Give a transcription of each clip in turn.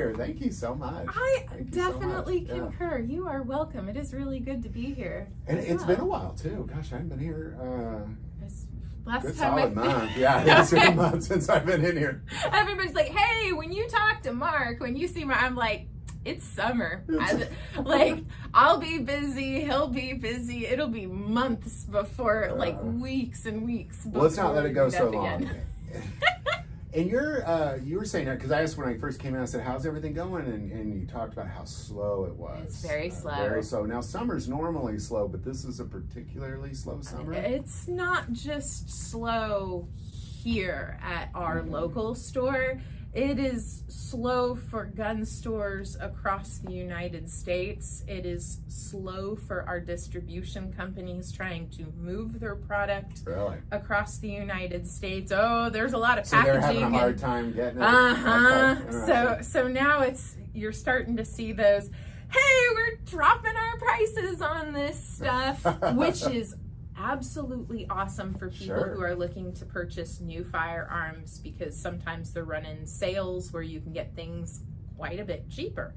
here. Thank you so much. I Thank you definitely so much. concur. You are welcome. It is really good to be here. And it's been a while too. Gosh, I haven't been here. Last Good time solid month. Yeah, it's been a month since I've been in here. Everybody's like, hey, when you talk to Mark, when you see Mark, I'm like, it's summer. I'll be busy, he'll be busy. It'll be months before, weeks and weeks before. Let's not let it go so again. long. And you were saying that, because I asked when I first came in, I said, how's everything going? And you talked about how slow it was. It's very slow. Very slow. Now, summer's normally slow, but this is a particularly slow summer. It's not just slow here at our local store. It is slow for gun stores across the United States. It is slow for our distribution companies trying to move their product across the United States. Oh, there's a lot of packaging. So they're having a hard time getting it. So now you're starting to see those, hey, we're dropping our prices on this stuff, which is absolutely awesome for people who are looking to purchase new firearms, because sometimes they're running sales where you can get things quite a bit cheaper.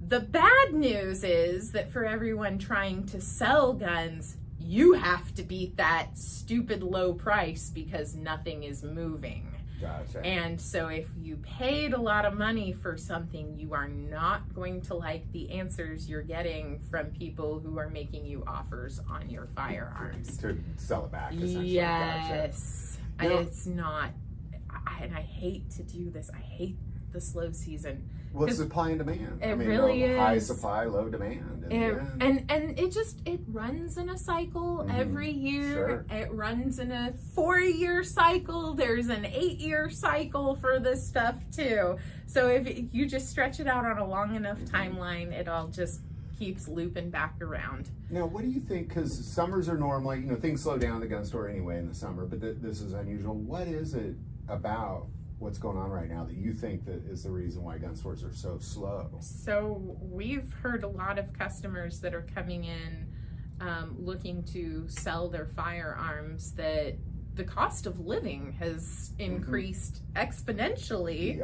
The bad news is that for everyone trying to sell guns, you have to beat that stupid low price because nothing is moving. Gotcha. And so if you paid a lot of money for something, you are not going to like the answers you're getting from people who are making you offers on your firearms. To sell it back, essentially. Yes. Gotcha. It's not, and I hate to do this. I hate the slow season. Well, it's supply and demand. It really is. High supply, low demand. And it runs in a cycle every year. It runs in a 4-year cycle. There's an 8-year cycle for this stuff too. So if you just stretch it out on a long enough timeline, it all just keeps looping back around. Now, what do you think? Because summers are normally, things slow down at the gun store anyway in the summer, but this is unusual. What is it about what's going on right now that you think that is the reason why gun stores are so slow? So we've heard a lot of customers that are coming in looking to sell their firearms that the cost of living has increased exponentially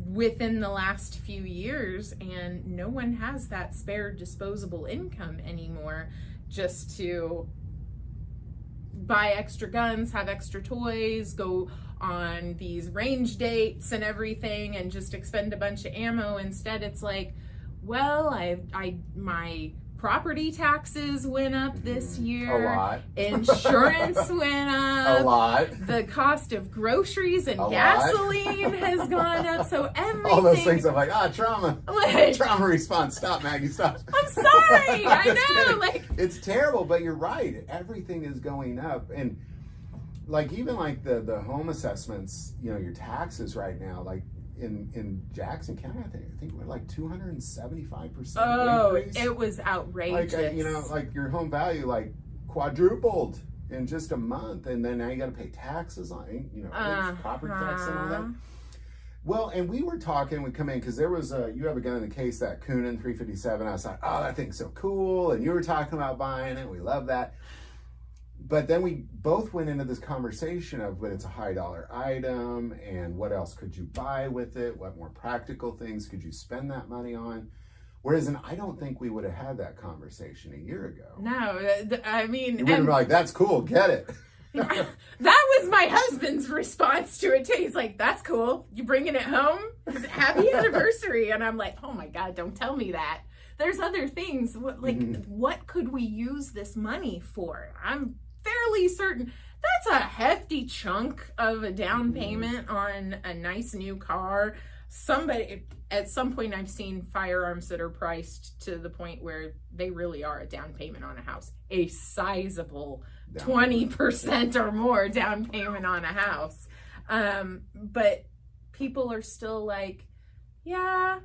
within the last few years, and no one has that spare disposable income anymore just to buy extra guns, have extra toys, go on these range dates and everything, and just expend a bunch of ammo. Instead, it's like, well, my property taxes went up this year. A lot. Insurance went up. A lot. The cost of groceries and gasoline has gone up. So everything. All those things I'm like, trauma. Trauma response. Stop, Maggie, stop. I'm sorry. I know. It's terrible, but you're right. Everything is going up. And even the home assessments, your taxes right now, in Jackson County, I think we're 275%. Oh, increase. It was outrageous. Your home value quadrupled in just a month, and then now you got to pay taxes on property tax and all that. Well, and we were talking, we come in because there was you have a gun in the case, that Coonan 357. I was like, oh, that thing's so cool, and you were talking about buying it. We love that. But then we both went into this conversation of, but it's a high dollar item, and what else could you buy with it? What more practical things could you spend that money on? Whereas, I don't think we would have had that conversation a year ago. No, I mean, you would have been like, that's cool, get it. That was my husband's response to it too. He's like, that's cool. You bringing it home? Happy anniversary. And I'm like, oh my God, don't tell me that. There's other things. What could we use this money for? I'm fairly certain that's a hefty chunk of a down payment on a nice new car. At some point, I've seen firearms that are priced to the point where they really are a down payment on a house, a sizable 20% or more down payment on a house. But people are still like, yeah,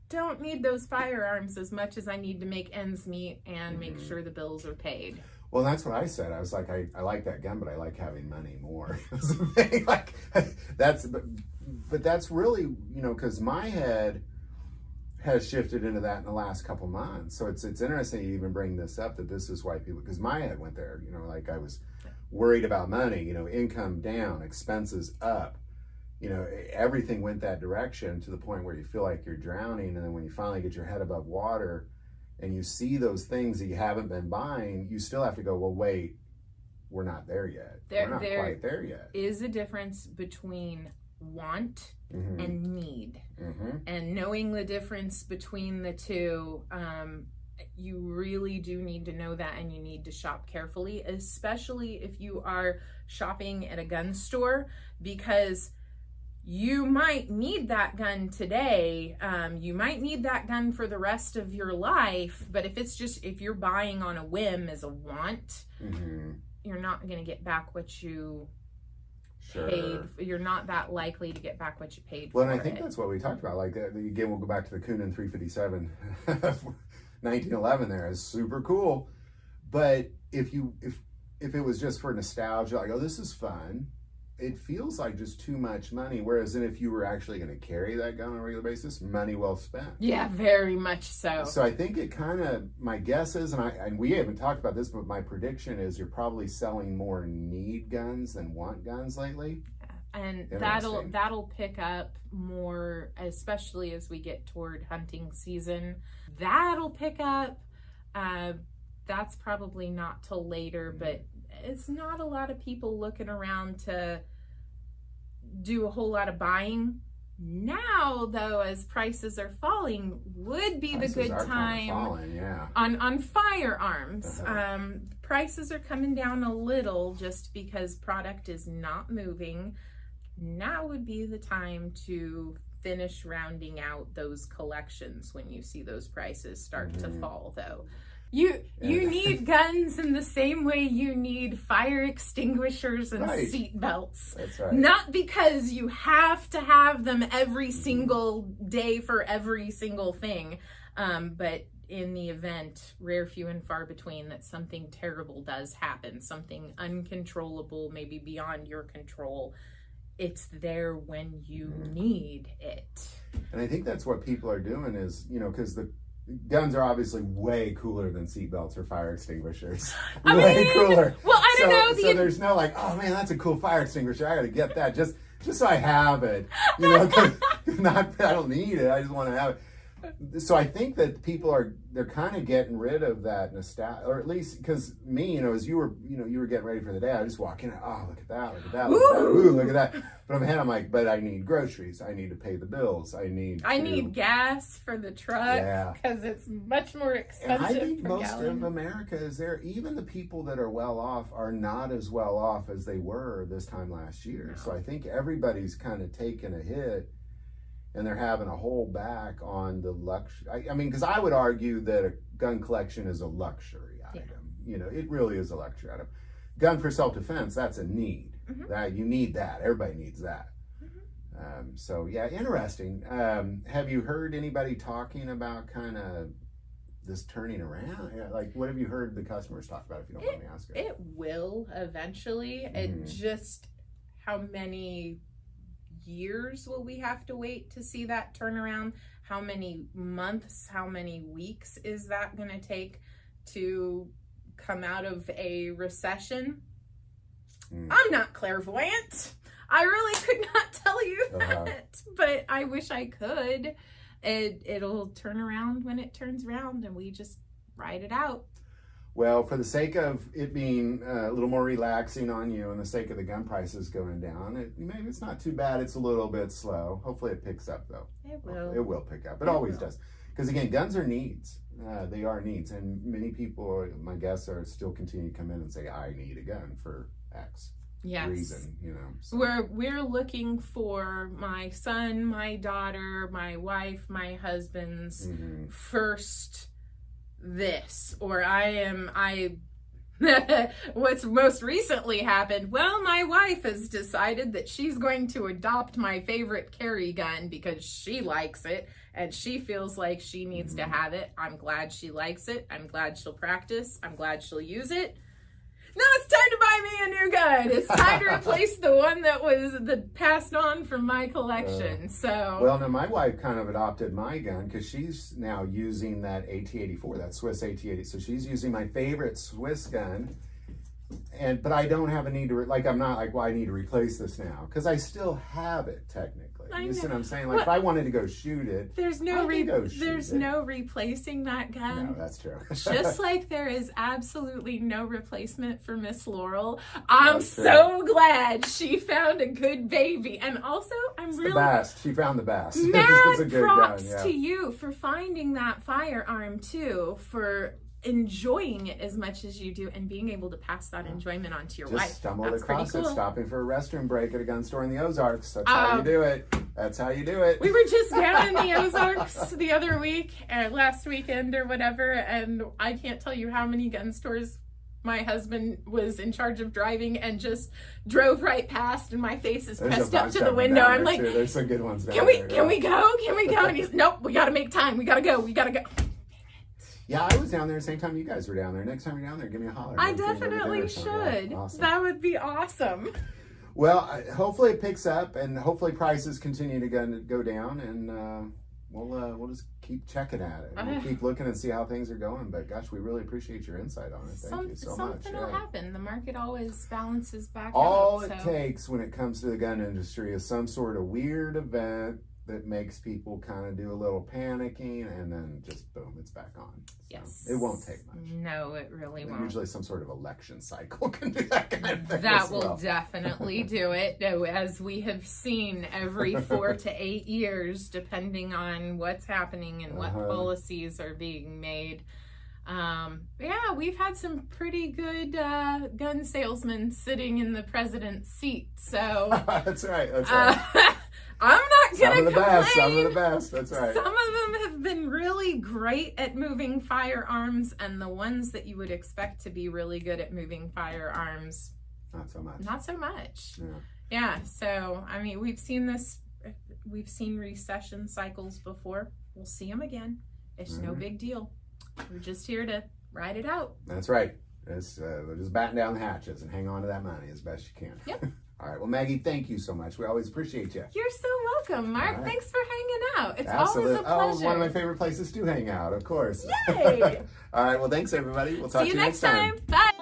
don't need those firearms as much as I need to make ends meet and make sure the bills are paid. Well, that's what I said. I was like, I like that gun, but I like having money more. But that's really, because my head has shifted into that in the last couple months. So it's interesting you even bring this up, that this is why people, because my head went there, I was worried about money, income down, expenses up. you know, everything went that direction to the point where you feel like you're drowning. And then when you finally get your head above water and you see those things that you haven't been buying, you still have to go, well, wait, we're not there yet. We're not quite there yet. Is a difference between want and need. And knowing the difference between the two, you really do need to know that, and you need to shop carefully, especially if you are shopping at a gun store, because you might need that gun today. You might need that gun for the rest of your life, but if you're buying on a whim as a want, you're not going to get back what you paid. You're not that likely to get back what you paid for. Well, and I think that's what we talked about. Like, again, we'll go back to the Kunin 357. 1911 there is super cool. But if it was just for nostalgia, like, oh, this is fun, it feels like just too much money. Whereas then if you were actually going to carry that gun on a regular basis, money well spent. Yeah, very much so. So I think it kind of, my guess is, and we haven't talked about this, but my prediction is you're probably selling more need guns than want guns lately. And that'll pick up more, especially as we get toward hunting season. That'll pick up. That's probably not till later, but it's not a lot of people looking around to do a whole lot of buying. Now, though, as prices are falling, would be the good time on firearms. Prices are coming down a little just because product is not moving. Now would be the time to finish rounding out those collections when you see those prices start to fall, though. You need guns in the same way you need fire extinguishers and seat belts. That's right. Not because you have to have them every single day for every single thing, but in the event, rare, few, and far between, that something terrible does happen, something uncontrollable, maybe beyond your control, it's there when you need it. And I think that's what people are doing is, you know, because the guns are obviously way cooler than seatbelts or fire extinguishers. Way cooler. Well, I don't know. So there's no like, oh man, that's a cool fire extinguisher. I got to get that just so I have it. You know, 'cause I don't need it. I just want to have it. So I think that people they're kind of getting rid of that nostalgia, or at least because me, you know, as you were getting ready for the day, I just walk in, oh, look at that, look at that, look at that, ooh, look at that. But I'm like, but I need groceries, I need to pay the bills, I need gas for the truck because it's much more expensive. And I think most of America is there. Even the people that are well off are not as well off as they were this time last year. No. So I think everybody's kind of taken a hit. And they're having a hold back on the luxury. I mean, because I would argue that a gun collection is a luxury item. You know, it really is a luxury item. Gun for self-defense, that's a need. That you need that. Everybody needs that. So yeah, interesting. Have you heard anybody talking about kind of this turning around? Like, what have you heard the customers talk about, if you don't mind me asking? It will eventually. It just, how many years will we have to wait to see that turnaround? How many months, how many weeks is that going to take to come out of a recession? I'm not clairvoyant. I really could not tell you that, but I wish I could. It'll turn around when it turns around, and we just ride it out. Well, for the sake of it being a little more relaxing on you and the sake of the gun prices going down, maybe it's not too bad. It's a little bit slow. Hopefully it picks up, though. It will. It will pick up. It always does. Because, again, guns are needs. They are needs. And many people, my guess, are still continue to come in and say, I need a gun for X reason. You know, so. We're looking for my son, my daughter, my wife, my husband's first this, or what's most recently happened, well, my wife has decided that she's going to adopt my favorite carry gun because she likes it and she feels like she needs to have it. I'm glad she likes it. I'm glad she'll practice. I'm glad she'll use it. Now it's time to buy me a new gun. It's time to replace the one that was passed on from my collection. Well, now my wife kind of adopted my gun because she's now using that AT-84, that Swiss AT-80. So she's using my favorite Swiss gun, but I don't have a need to, I'm not like, well, I need to replace this now. Because I still have it, technically. You see what I'm saying? Like, if I wanted to go shoot it, there's no replacing that gun. No, that's true. Just like there is absolutely no replacement for Miss Laurel. I'm so glad she found a good baby. And also, I'm really... the best. She found the best. Mad props to you for finding that firearm, too, for enjoying it as much as you do and being able to pass that enjoyment on to your wife. Stumbled across it, stopping for a restroom break at a gun store in the Ozarks. That's how you do it. That's how you do it. We were just down in the Ozarks the other week, last weekend or whatever, and I can't tell you how many gun stores my husband was in charge of driving and just drove right past, and my face is pressed up to the window. I'm like, there's some good ones down there. Can we go? And he's, nope, we gotta make time. We gotta go. Yeah, I was down there the same time you guys were down there. Next time you're down there, give me a holler. I definitely should. Yeah, awesome. That would be awesome. Well, hopefully it picks up, and hopefully prices continue to go down, and we'll just keep checking at it. We'll keep looking and see how things are going. But gosh, we really appreciate your insight on it. Thank you so much. Something will happen. The market always balances back out. All it takes when it comes to the gun industry is some sort of weird event that makes people kind of do a little panicking, and then just boom, it's back on. So yes. It won't take much. No, it really won't. Usually some sort of election cycle can do that kind of thing. That will definitely do it. As we have seen every 4 to 8 years, depending on what's happening and what policies are being made. Yeah, we've had some pretty good gun salesmen sitting in the president's seat. So that's right. That's right. I'm not gonna complain. Some of the best. That's right. Some of them have been really great at moving firearms, and the ones that you would expect to be really good at moving firearms, not so much. Not so much. Yeah. Yeah. So I mean, we've seen recession cycles before. We'll see them again. It's no big deal. We're just here to ride it out. That's right. We're just batten down the hatches and hang on to that money as best you can. Yep. All right. Well, Maggie, thank you so much. We always appreciate you. You're so welcome, Mark. Right. Thanks for hanging out. It's Absolutely. Always a pleasure. Oh, one of my favorite places to hang out, of course. Yay! All right. Well, thanks, everybody. We'll talk to you next time. Bye.